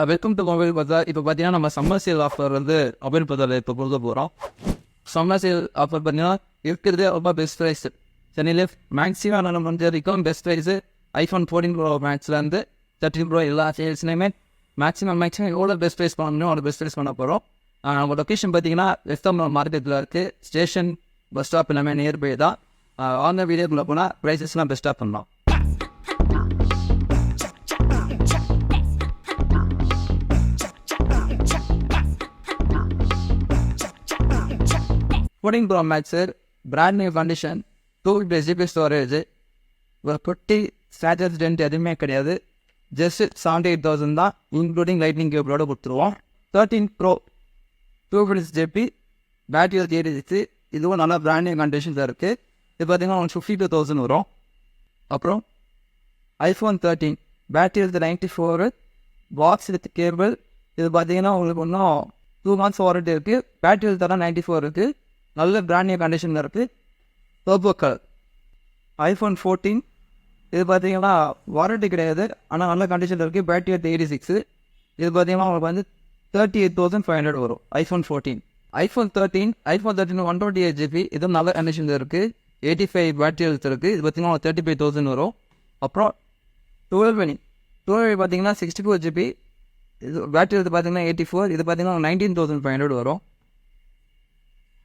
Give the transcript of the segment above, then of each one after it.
Welcome to mobile பஜார். இப்போ பார்த்தீங்கன்னா நம்ம சம்மர் சேல் ஆஃபர் வந்து மொபைல் பஜாரில் இப்போ கொடுக்க போகிறோம். சம்மர் சேல் ஆஃபர் பார்த்தீங்கன்னா இருக்கிறதே ரொம்ப பெஸ்ட் ப்ரைஸ். சென்னையில் மேக்ஸிமம் நம்ம வந்து வரைக்கும் பெஸ்ட் ப்ரைஸு ஐஃபோன் 14 ப்ரோ மேக்ஸ்லேருந்து 13 ப்ரோ எல்லா சேல்ஸ்லையுமே மேக்ஸிமம் எவ்வளோ பெஸ்ட் ப்ரைஸ் பண்ணணும் அவ்வளோ பெஸ்ட் ப்ரைஸ் பண்ண போகிறோம். நம்ம லொக்கேஷன் பார்த்தீங்கன்னா வெஸ்டம் மார்க்கெட்டில் இருக்குது. ஸ்டேஷன் பஸ் ஸ்டாப் எல்லாமே நியர்பை தான். ஆன் வீடியோக்குள்ளே போனால் ப்ரைஸஸ்லாம் பெஸ்ட்டாக பண்ணலாம். Fourteen pro max brand new condition 2 GB storage, ஒரு குட்டி ஸ்க்ராச்சஸ் டென்ட் எதுவுமே கிடையாது. ஜஸ்ட் 78,000 தான், இன்க்ளூடிங் லைட்னிங் கேபிளோட கொடுத்துருவோம். 13 ப்ரோ 256 GB பேட்டரி 86. இதுவும் நல்லா பிராண்ட் நியூ கண்டிஷனில் இருக்குது. இது பார்த்தீங்கன்னா உங்களுக்கு 52,000 வரும். அப்புறம் iPhone 13 battery 94, box with cable. இது பார்த்தீங்கன்னா உங்களுக்கு இன்னும் 2 months வாரண்டி இருக்குது. பேட்டரி தர 94 இருக்குது. நல்ல பிராண்ட் நியூ கண்டிஷனில் இருக்குது. டர்போ கலர் ஐஃபோன் 14 இது பார்த்தீங்கன்னா வாரண்டி கிடையாது, ஆனால் நல்ல கண்டிஷனில் இருக்குது. பேட்டரி 86. இது பார்த்தீங்கன்னா உங்களுக்கு வந்து 38,500 வரும். IPhone 14 iPhone 13 128 GB. இதுவும் நல்ல கண்டிஷனில் இருக்குது. 85 பேட்டரி ஹெல்த் இருக்குது. இது பார்த்தீங்கன்னா 35,000 வரும். அப்புறம் 12 பார்த்தீங்கன்னா 64 GB. இது பேட்டரி ஹெல்த் பார்த்தீங்கன்னா 84. இது பார்த்தீங்கன்னா 19,500 வரும்.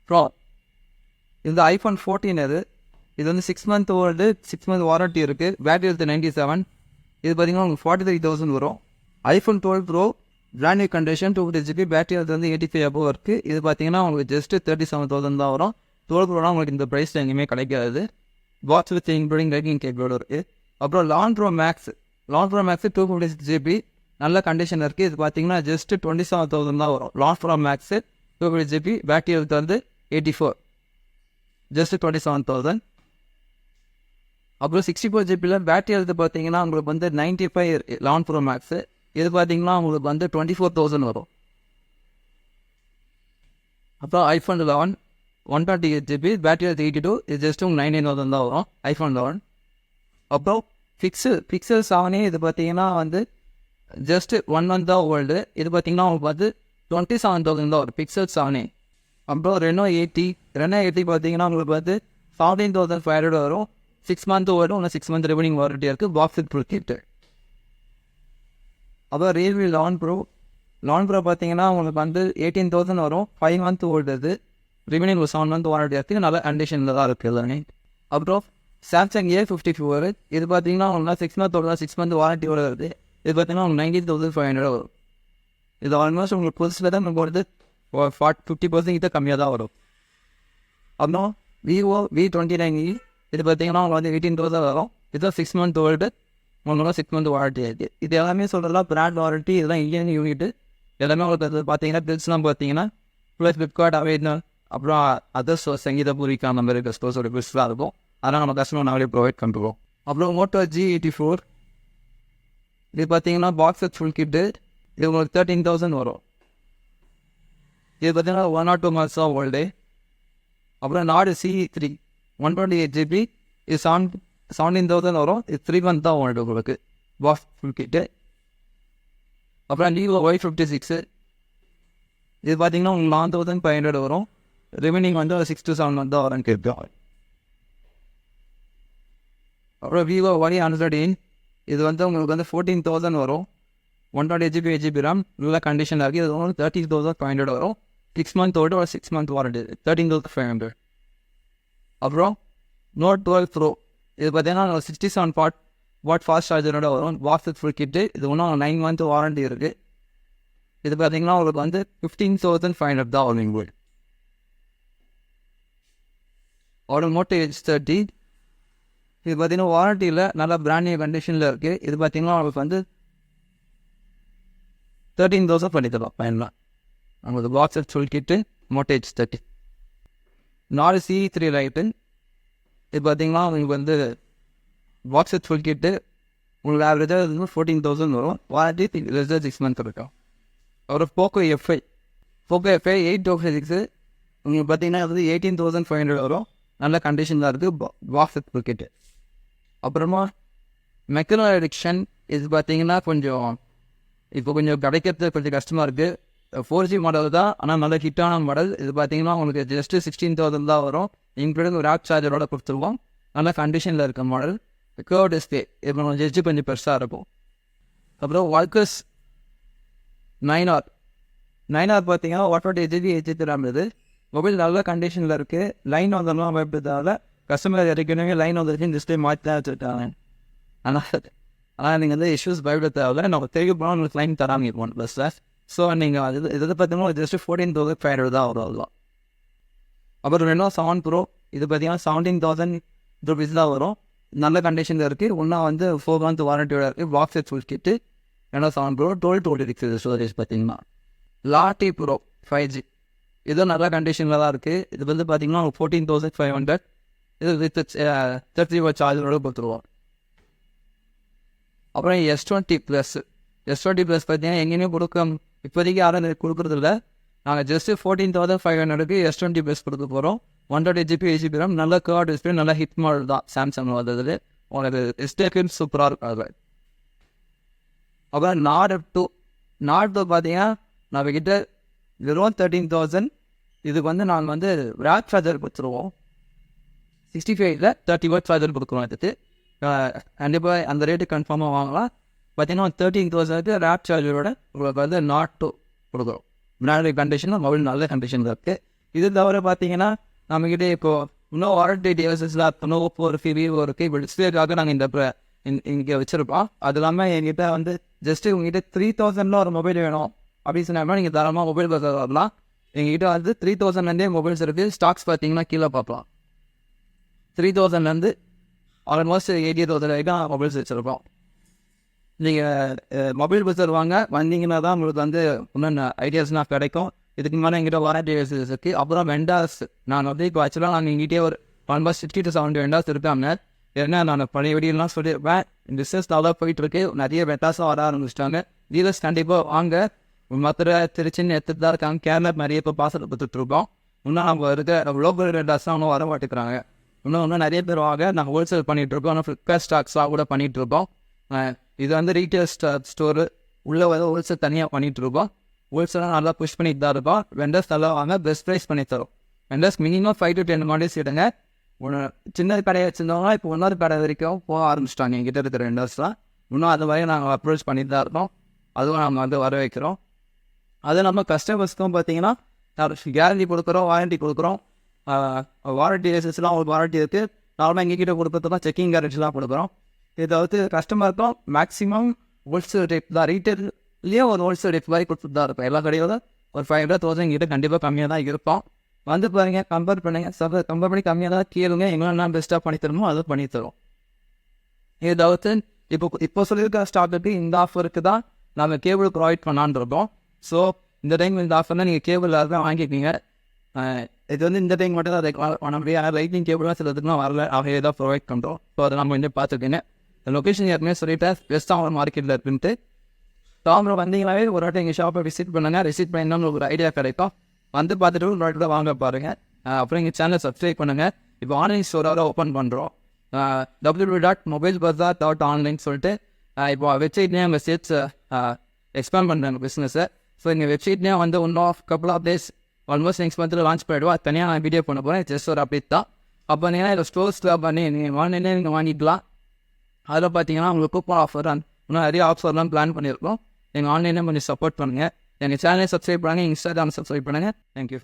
அப்புறம் இது ஐஃபோன் 14 இது வந்து 6 month ஓல்டு, 6 month வாரண்ட்டி இருக்குது. Battery health 97. இது பார்த்தீங்கன்னா உங்களுக்கு 43,000 வரும். IPhone 12 bro brand new condition 250 GB. Battery health வந்து 85 above இருக்குது. இது பார்த்தீங்கன்னா உங்களுக்கு ஜஸ்ட் 37,000 தான் வரும். 12 ப்ரோலாம் உங்களுக்கு இந்த ப்ரைஸில் எங்கேயுமே கிடைக்காது. பாக்ஸ் வித் இன்க்ளூடிங் லைட்டிங் கேபிளோட இருக்குது. அப்புறம் லான் ப்ரோ மேக்ஸ் 256 GB நல்ல கண்டிஷன் இருக்குது. இது பார்த்தீங்கன்னா ஜஸ்ட் 27,000 தான் வரும். லான் pro max 256 GB battery health வந்து 84, ஜஸ்ட் 27,000. அப்புறம் 64 GB பேட்டரி ஹெல்த் பார்த்தீங்கன்னா உங்களுக்கு வந்து 95 லான் ப்ரோ மேக்ஸு. இது பார்த்தீங்கன்னா உங்களுக்கு வந்து 24,000 வரும். அப்புறம் ஐஃபோன் 11 128 GB பேட்டரி ஹெல்த் 82. இது ஜஸ்ட் உங்களுக்கு 99,000 தான் வரும். ஐஃபோன் 11. அப்புறம் பிக்சல் 7 இது பார்த்தீங்கன்னா வந்து ஜஸ்ட் 1 month தான் ஓல்டு. இது பார்த்தீங்கன்னா உங்களுக்கு வந்து 27,000 தான் வரும். பிக்சல் 7. அப்புறம் ரெனோ 80 பார்த்தீங்கன்னா உங்களுக்கு வந்து 17,500 வரும். 6 month வரும். இன்னும் 6 month ரிமைனிங் வாரண்ட்டியாக இருக்குது. Box with full kit. அப்புறம் ரியல்மி லான் ப்ரோ பார்த்தீங்கன்னா உங்களுக்கு வந்து 18,000 வரும். 5 month ஓல்டு. இது ரிமைனிங் ஒரு 7 month வாரண்ட்டியாக இருக்குது. நல்ல கண்டிஷனில் தான் இருக்குது எல்லாமே. அப்புறம் சாம்சங் A54 இது பார்த்தீங்கன்னா உங்களுக்கு 6 month ஓல்டு, 6 month வாரண்ட்டியோட வருது. இது பார்த்தீங்கன்னா உங்களுக்கு 19,500 வரும். இது ஆல்மோஸ்ட் உங்களுக்கு புதுசில் தான் உங்களுக்கு வந்து 50% கிட்ட கம்மியாக தான் வரும். அப்புறம் விவோ V29e இது பார்த்தீங்கன்னா உங்களுக்கு வந்து 18,000 வரும். இதுதான் 6 month ஓல்டு, உங்களுக்கு 6 month வாரண்ட்டி இருக்குது. இது எல்லாமே சொல்கிறதெல்லாம் பிராண்ட் வாரண்ட்டி. இதெல்லாம் இந்தியன் யூனிட்டு. எல்லாமே உங்களுக்கு பார்த்தீங்கன்னா பில்ஸ்லாம் பார்த்தீங்கன்னா ப்ளஸ் ஃப்ளிப்கார்ட் அவைட்னல் அப்புறம் அதர்ஸ் சங்கீத பூரிக்கா அந்த மாதிரி கஸ்டமர்ஸோட பில்ஸ்லாம் இருக்கும். அதனால் நம்ம கஸ்டமர் நாங்களே ப்ரொவைட் பண்ணுறோம். அப்புறம் மோட்டோ G84 இது பார்த்தீங்கன்னா பாக்ஸ் வித் ஃபுல் கிட்டு. இது உங்களுக்கு 13,000 வரும். இது பார்த்தீங்கன்னா 1 or 2 months தான் ஓல்டு. அப்புறம் நாடு CE3 128 GB. இது 17,000 வரும். இது 3 month தான் ஓல்டு உங்களுக்கு. Box full kit. அப்புறம் விவோ Y56 இது பார்த்தீங்கன்னா உங்களுக்கு 9,500 வரும். ரிமைனிங் வந்து 6 to 7 month தான் வரேன்னு கேட்போம். அப்புறம் விவோ Y100 இது வந்து உங்களுக்கு வந்து 14,000 வரும். 128 GB 8 GB RAM நல்ல கண்டிஷனில் இருக்குது. இது வந்து 30,500 வரும். 6 month ஓல்டு ஒரு 6 month வாரண்டி 13,500. அப்புறம் நோட் 12 ப்ரோ இது பார்த்தீங்கன்னா 67 watt ஃபாஸ்ட் சார்ஜரோட வரும். Box with full kit. இது இன்னும் 9 month வாரண்டி இருக்குது. இது பார்த்தீங்கன்னா உங்களுக்கு வந்து 15,500 தான் வரும் உங்களுக்கு. ஒரு மோட்டோ H30 இது பார்த்தீங்கன்னா வாரண்டியில் நல்ல பிராண்ட் நியூ கண்டிஷனில் இருக்குது. இது பார்த்தீங்கன்னா உங்களுக்கு வந்து 13,000 பண்ணி தரோம் ஃபைனலாக. உங்களுக்கு box with full kit Moto H30. நாலு CE3 லைட்டு இது பார்த்தீங்கன்னா உங்களுக்கு வந்து பாக்ஸ் வித் ஃபுல் கிட்டு உங்களுக்கு ஆவரேஜாக இது 14,000 வரும். வாரண்டி 6 month இருக்கும். அப்புறம் போக்கோ எஃப்ஐ 856 உங்களுக்கு பார்த்தீங்கன்னா அது 18,500 வரும். நல்ல கண்டிஷன் தான் இருக்குது. Box with full kit. அப்புறமா மெக்கனோ எடிக்ஷன் இது பார்த்தீங்கன்னா கொஞ்சம் இப்போ கொஞ்சம் கிடைக்கிறது கொஞ்சம் கஷ்டமாக இருக்குது. 4G மாடல் தான், ஆனால் நல்ல ஹிட்டான மாடல். இது பார்த்தீங்கன்னா உங்களுக்கு ஜஸ்ட்டு 16,000 தான் வரும். இன்க்ளூடிங் ஒரு ஆப் சார்ஜரோட கொடுத்துருவோம். நல்ல கண்டிஷனில் இருக்க மாடல். கர்வ் டிஸ்பிளே இப்போ கொஞ்சம் எட்ஜு கொஞ்சம் பெருசாக இருக்கும். அப்புறம் வால்கஸ் 9R பார்த்தீங்கன்னா 128GB HD RAM இது. மொபைல் நல்ல கண்டிஷனில் இருக்குது. லைன் வந்தோம்னா பயப்படுறதால கஸ்டமர் இறக்கணுமே லைன் வந்துருச்சு டிஸ்பிளே மாற்றி தான் வச்சுருக்காங்க. ஆனால் நீங்கள் வந்து இஷ்யூஸ் பயப்பட தேவையில்ல. நம்ம தெரிய போனால் உங்களுக்கு லைன் தராங்க இப்போ ஒன் ப்ளஸில். ஸோ நீங்கள் அது இதை பார்த்தீங்கன்னா ஜஸ்ட்டு 14,500 தான் வரும் அவ்வளோ. அப்புறம் Reno 7 Pro இது பார்த்தீங்கன்னா 17,000 rupees தான் வரும். நல்ல கண்டிஷனில் இருக்குது. ஒன்றா வந்து 4 month வாரண்டியோட இருக்குது. Box set full kit. Reno 7 Pro 1226 storage பார்த்தீங்கன்னா. Lati Pro 5G இதுவும் நல்ல கண்டிஷனில் தான் இருக்குது. இது வந்து பார்த்தீங்கன்னா 14,500. இது வித் 30W சார்ஜரோட கொடுத்துருவோம். அப்புறம் S20 Plus பார்த்தீங்கன்னா எங்கேயுமே இப்போதைக்கு யாரும் கொடுக்குறதில்ல. நாங்கள் ஜஸ்ட்டு 14,500க்கு S20 Plus கொடுக்க போகிறோம். 128GB HD RAM, நல்ல கர்வ் டிஸ்பிளே, நல்ல ஹிட் மாடல் தான் சாம்சங் வந்தது. உங்களுக்கு டிஸ்பிளே சூப்பராக இருக்கும் அது. அப்புறம் Nord 2 பார்த்தீங்கன்னா நம்மக்கிட்ட வெறும் 13,000. இதுக்கு வந்து நாங்கள் வந்து ரேக் சார்ஜர் கொடுத்துருவோம். 65ல் 30W சார்ஜர் கொடுக்குறோம். இதுக்கு கண்டிப்பாக அந்த ரேட்டு கன்ஃபார்மாக வாங்கலாம். பார்த்தீங்கன்னா 13,000க்கு ரேப் சார்ஜரோட உங்களுக்கு வந்து Nord 2 கொடுக்குறோம். பிராண்டட் கண்டிஷனில் மொபைல் நல்ல கண்டிஷனில் இருக்குது. இது தவிர பார்த்தீங்கன்னா நம்மக்கிட்ட இப்போது இன்னும் வாரண்டி டிவைசஸ்லாம் இன்னும் Oppo இருக்குது, Vivo இருக்குது. இப்போ டிஸ்பிளேக்காக நாங்கள் இங்கே வச்சுருப்போம். அது இல்லாமல் எங்கிட்ட வந்து ஜஸ்ட்டு உங்ககிட்ட 3,000ல ஒரு மொபைல் வேணும் அப்படின்னு சொன்னாங்கன்னா நீங்கள் தாராளமாக மொபைல் பஸ் வரலாம். எங்ககிட்ட வந்து 3,000லேருந்தே மொபைல்ஸ் இருக்குது. ஸ்டாக்ஸ் பார்த்தீங்கன்னா கீழே பார்க்கலாம். 3,000லேருந்து ஆல்மோஸ்ட் 80,000 வரைக்கும் மொபைல்ஸ் வச்சுருப்போம். நீங்கள் மொபைல் பஸ்ஸர் வந்தீங்கன்னா தான் உங்களுக்கு வந்து இன்னும் ஐடியாஸ்லாம் கிடைக்கும். இதுக்கு மேலே எங்கிட்ட வாரண்டி டிவைசஸ் இருக்குது. அப்புறம் வெண்டாஸ் நான் வந்து இப்போ ஆக்சுவலாக நாங்கள் எங்கிட்டே ஒரு ஆல்மோஸ்ட் 60 to 70 வெண்டாஸ் இருக்காங்க. ஏன்னா நான் பழைய வீடியோலாம் சொல்லியிருப்பேன். பிஸ்னஸ் நல்லா போயிட்டுருக்கு. நிறைய வெண்டாஸும் வர ஆரம்பிச்சிட்டாங்க. டீலர்ஸ் கண்டிப்பாக வாங்க. மதுரை, திருச்சின்னு எடுத்துகிட்டு தான் இருக்காங்க. கேரளா நிறைய இப்போ பார்சல் கொடுத்துட்ருக்கோம். இன்னும் நம்ம இருக்க லோக்கல் வெண்டாஸ்லாம் இன்னும் வர மாட்டேங்கிறாங்க. இன்னும் நிறைய பேர் வாங்க. நாங்கள் ஹோல்சேல் பண்ணிகிட்ருக்கோம். ஆனால் ஃப்ளிப்கார்ட் ஸ்டாக்ஸ்லாம் கூட பண்ணிகிட்ருக்கோம். இது வந்து ரீட்டைல் ஸ்டோரு உள்ளே வந்து ஹோல்சேல் தனியாக பண்ணிகிட்ருக்கோம். ஹோல்சேலாக நல்லா புஷ் பண்ணிட்டு தான் இருக்கோம். வெண்டர்ஸ் நல்லா வாங்க, பெஸ்ட் ப்ரைஸ் பண்ணி தரோம். வெண்டர்ஸ் மினிமம் 5 to 10 மாடல்ஸ் எடுங்க. சின்ன கடையை வச்சுருந்தவங்க இப்போ இன்னொரு கடை வரைக்கும் போக ஆரம்பிச்சிட்டாங்க. எங்கிட்ட இருக்கிற வெண்டர்ஸ்லாம் இன்னும் அது வரையும் நாங்கள் அப்ரோச் பண்ணிட்டு தான் இருக்கோம். அதுவும் நம்ம வந்து வர வைக்கிறோம். அது நம்ம கஸ்டமர்ஸ்க்கும் பார்த்தீங்கன்னா கேரண்டி கொடுக்குறோம், வாரண்டி கொடுக்குறோம். வாரண்டி டிவைசஸ்லாம் உங்களுக்கு வாரண்டி இருக்குது. நார்மலாக எங்ககிட்ட கொடுக்குறதுலாம் செக்கிங் கேரண்டிலாம் கொடுக்குறோம். இதாவது கஸ்டமருக்கும் மேக்ஸிமம் ஹோல்சேல் ரேட் தான். ரீட்டெயிலே ஒரு ஹோல்சேல் ரேட் மாதிரி கொடுத்துட்டு தான் இருக்கும். எல்லா கடையோட ஒரு 500,000 கிட்ட கண்டிப்பாக கம்மியாக தான் இருப்போம். வந்து பாருங்கள், கம்பேர் பண்ணுங்கள். கம்பேர் பண்ணி கம்மியாக தான் கேளுங்க. எங்கெல்லாம் பெஸ்ட்டாக பண்ணி தருமோ அதை பண்ணி தரும். இதாவது இப்போ சொல்லியிருக்க ஸ்டாக்குக்கு இந்த ஆஃபருக்கு தான் நம்ம கேபிள் ப்ரொவைட் பண்ணான்னு இருக்கோம். ஸோ இந்த டைம் இந்த ஆஃபர்னால் நீங்கள் கேபிள் தான் வாங்கிக்கிங்க. இது வந்து இந்த டைம் மட்டும் தான் பண்ண முடியும். ஆனால் லைட்டிங் கேபிளாக சிலதுக்குலாம் வரல, அவையே தான் ப்ரொவைட் பண்ணுறோம். ஸோ அதை நம்ம வந்து பார்த்துக்கிங்க. லொக்கேஷன் ஏற்கனவே சொல்லிட்டேன், பெஸ்ட்டாக ஒரு மார்க்கெட்டில் இருக்குன்ட்டு. தாமரை வந்தீங்கன்னாவே ஒரு வாட்டி எங்கள் ஷாப்பை விசிட் பண்ணுங்கள். விசிட் பண்ணிங்கன்னா ஒரு ஐடியா கிடைக்கும். வந்து பார்த்துட்டு ஒரு வாட்டி தான் வாங்க பாருங்கள். அப்புறம் எங்கள் சேனலை சப்ஸ்கிரைப் பண்ணுங்கள். இப்போ ஆன்லைன் ஸ்டோராக ஓப்பன் பண்ணுறோம். www.mobilebazar.online சொல்லிட்டு இப்போ வெப்சைட்லேயே நம்ம சேல்ஸ் எக்ஸ்பேண்ட் பண்ணுறாங்க பிஸ்னஸை. ஸோ எங்கள் வெப்சைட்லேயே வந்து couple of days almost next மந்த்தில் லான்ச் பண்ணிவிடுவோம். அது தனியாக நான் வீடியோ பண்ண போகிறேன். ஜஸ்ட் ஒரு அப்டேட் தான். அப்போ நீங்கள் இதில் ஸ்டோர்ஸில் பண்ணி நீங்கள் வாங்கினே நீங்கள் வாங்கிக்கலாம். அதில் பார்த்தீங்கன்னா உங்களுக்கு கூப்பன் ஆஃபர் இன்னும் நிறைய ஆஃபர்லாம் பிளான் பண்ணியிருக்கோம். எங்கள் ஆன்லைனில் கொஞ்சம் சப்போர்ட் பண்ணுங்கள். எங்கள் சேனலை சப்ஸ்கிரைப் பண்ணுங்கள். இன்ஸ்டாகிராம் சப்ஸ்கிரைப் பண்ணுங்கள். தேங்க்யூ.